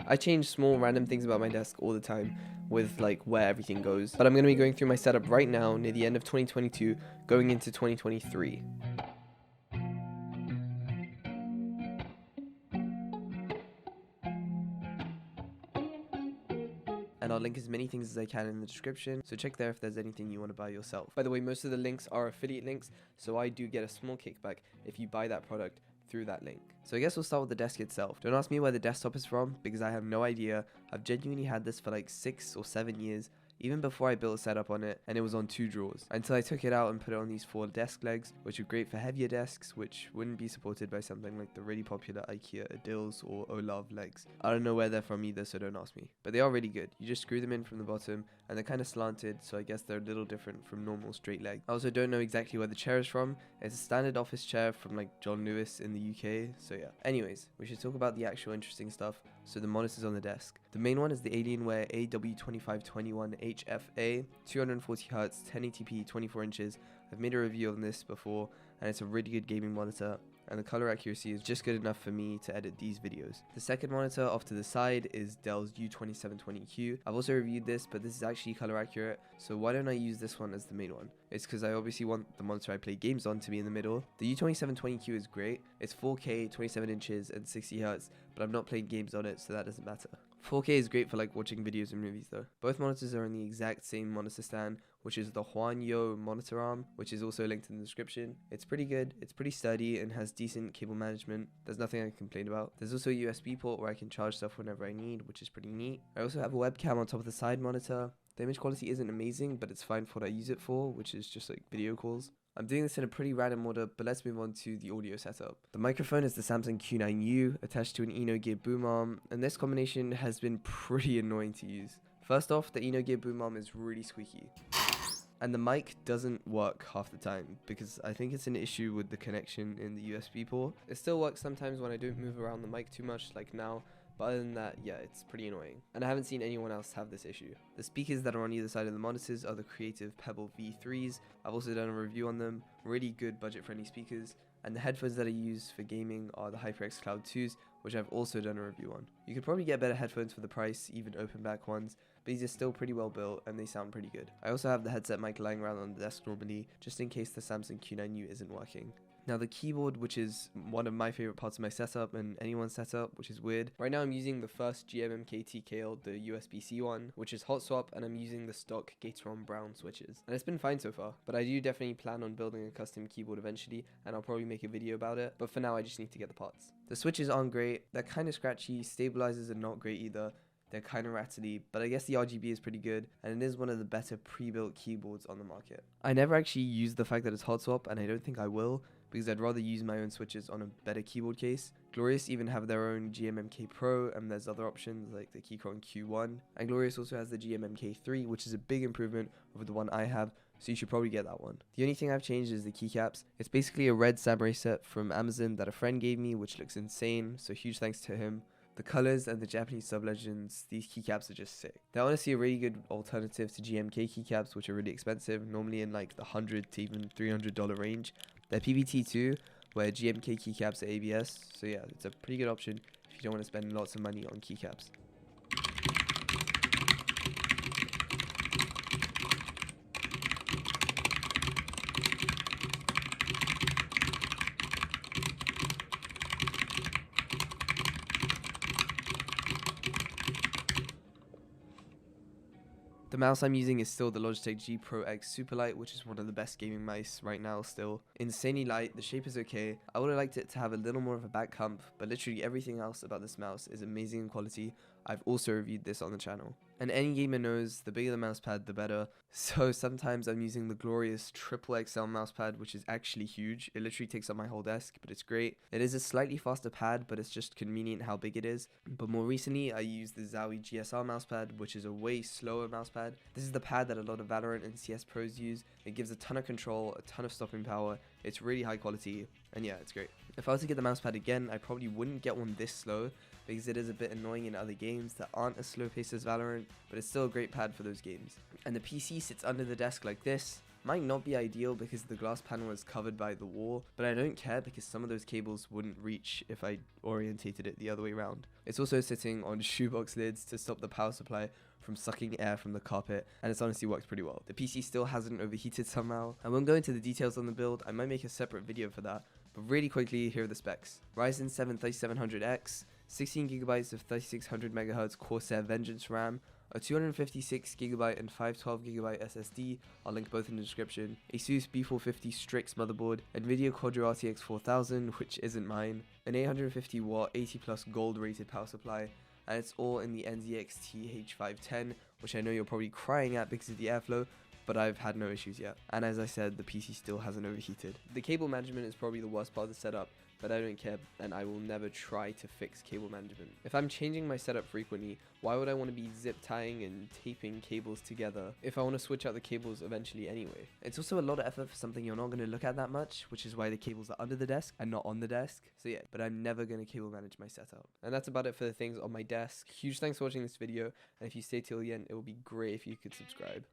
I change small random things about my desk all the time with like where everything goes, but I'm going to be going through my setup right now near the end of 2022 going into 2023. And I'll link as many things as I can in the description, so check there if there's anything you want to buy yourself. By the way, most of the links are affiliate links, so I do get a small kickback if you buy that product through that link. So I guess we'll start with the desk itself. Don't ask me where the desktop is from, because I have no idea. I've genuinely had this for like 6 or 7 years, even before I built a setup on it, and it was on 2 drawers, until I took it out and put it on these 4 desk legs, which are great for heavier desks, which wouldn't be supported by something like the really popular IKEA Adils or Olav legs. I don't know where they're from either, so don't ask me. But they are really good. You just screw them in from the bottom, and they're kind of slanted, so I guess they're a little different from normal straight leg. I also don't know exactly where the chair is from. It's a standard office chair from like John Lewis in the UK, so yeah. Anyways, we should talk about the actual interesting stuff. So the monitors on the desk. The main one is the Alienware AW2521HFA, 240Hz, 1080p, 24 inches. I've made a review on this before, and it's a really good gaming monitor, and the color accuracy is just good enough for me to edit these videos. The second monitor off to the side is Dell's U2720Q. I've also reviewed this, but this is actually color accurate, so why don't I use this one as the main one? It's because I obviously want the monitor I play games on to be in the middle. The U2720Q is great. It's 4K, 27 inches, and 60Hz, but I'm not playing games on it, so that doesn't matter. 4K is great for like watching videos and movies though. Both monitors are in the exact same monitor stand, which is the Huanyo monitor arm, which is also linked in the description. It's pretty good, it's pretty sturdy, and has decent cable management. There's nothing I can complain about. There's also a USB port where I can charge stuff whenever I need, which is pretty neat. I also have a webcam on top of the side monitor. The image quality isn't amazing, but it's fine for what I use it for, which is just like video calls. I'm doing this in a pretty random order, but let's move on to the audio setup. The microphone is the Samsung Q9U attached to an Enogear boom arm, and this combination has been pretty annoying to use. First off, the Enogear boom arm is really squeaky. And the mic doesn't work half the time, because I think it's an issue with the connection in the USB port. It still works sometimes when I don't move around the mic too much, like now. But other than that, yeah, it's pretty annoying. And I haven't seen anyone else have this issue. The speakers that are on either side of the monitors are the Creative Pebble V3s. I've also done a review on them. Really good budget-friendly speakers. And the headphones that I use for gaming are the HyperX Cloud 2s, which I've also done a review on. You could probably get better headphones for the price, even open back ones, but these are still pretty well built and they sound pretty good. I also have the headset mic lying around on the desk normally, just in case the Samsung Q9U isn't working. Now the keyboard, which is one of my favorite parts of my setup and anyone's setup, which is weird. Right now I'm using the first GMMK TKL, the USB-C one, which is hot swap, and I'm using the stock Gateron Brown switches. And it's been fine so far, but I do definitely plan on building a custom keyboard eventually, and I'll probably make a video about it, but for now I just need to get the parts. The switches aren't great, they're kind of scratchy, stabilizers are not great either. They're kind of rattly, but I guess the RGB is pretty good, and it is one of the better pre-built keyboards on the market. I never actually used the fact that it's hot swap, and I don't think I will, because I'd rather use my own switches on a better keyboard case. Glorious even have their own GMMK Pro, and there's other options like the Keychron Q1, and Glorious also has the GMMK 3, which is a big improvement over the one I have, so you should probably get that one. The only thing I've changed is the keycaps. It's basically a red samurai set from Amazon that a friend gave me, which looks insane, so huge thanks to him. The colors and the Japanese sub-legends, these keycaps are just sick. They're honestly a really good alternative to GMK keycaps, which are really expensive, normally in like the $100 to even $300 range. They're PBT too, where GMK keycaps are ABS, so yeah, it's a pretty good option if you don't want to spend lots of money on keycaps. The mouse I'm using is still the Logitech G Pro X Superlight, which is one of the best gaming mice right now still. Insanely light, the shape is okay. I would have liked it to have a little more of a back hump, but literally everything else about this mouse is amazing in quality. I've also reviewed this on the channel. And any gamer knows the bigger the mousepad, the better. So sometimes I'm using the glorious Triple XL mousepad, which is actually huge. It literally takes up my whole desk, but it's great. It is a slightly faster pad, but it's just convenient how big it is. But more recently, I used the Zowie GSR mousepad, which is a way slower mousepad. This is the pad that a lot of Valorant and CS pros use. It gives a ton of control, a ton of stopping power. It's really high quality, and yeah, it's great. If I was to get the mousepad again, I probably wouldn't get one this slow, because it is a bit annoying in other games that aren't as slow paced as Valorant, but it's still a great pad for those games. And the PC sits under the desk like this, Might not be ideal because the glass panel is covered by the wall, but I don't care because some of those cables wouldn't reach if I orientated it the other way around. It's also sitting on shoebox lids to stop the power supply from sucking air from the carpet, and it's honestly worked pretty well. The PC still hasn't overheated somehow. I won't go into the details on the build, I might make a separate video for that, but really quickly, here are the specs. Ryzen 7 3700X, 16GB of 3600MHz Corsair Vengeance RAM, a 256GB and 512GB SSD, I'll link both in the description, ASUS B450 Strix motherboard, Nvidia Quadro RTX 4000, which isn't mine, an 850W 80 plus gold rated power supply, and it's all in the NZXT H510, which I know you're probably crying at because of the airflow, but I've had no issues yet. And as I said, the PC still hasn't overheated. The cable management is probably the worst part of the setup, but I don't care, and I will never try to fix cable management. If I'm changing my setup frequently, why would I want to be zip tying and taping cables together if I want to switch out the cables eventually anyway? It's also a lot of effort for something you're not going to look at that much, which is why the cables are under the desk and not on the desk. So yeah, but I'm never going to cable manage my setup. And that's about it for the things on my desk. Huge thanks for watching this video, and if you stay till the end, it would be great if you could subscribe.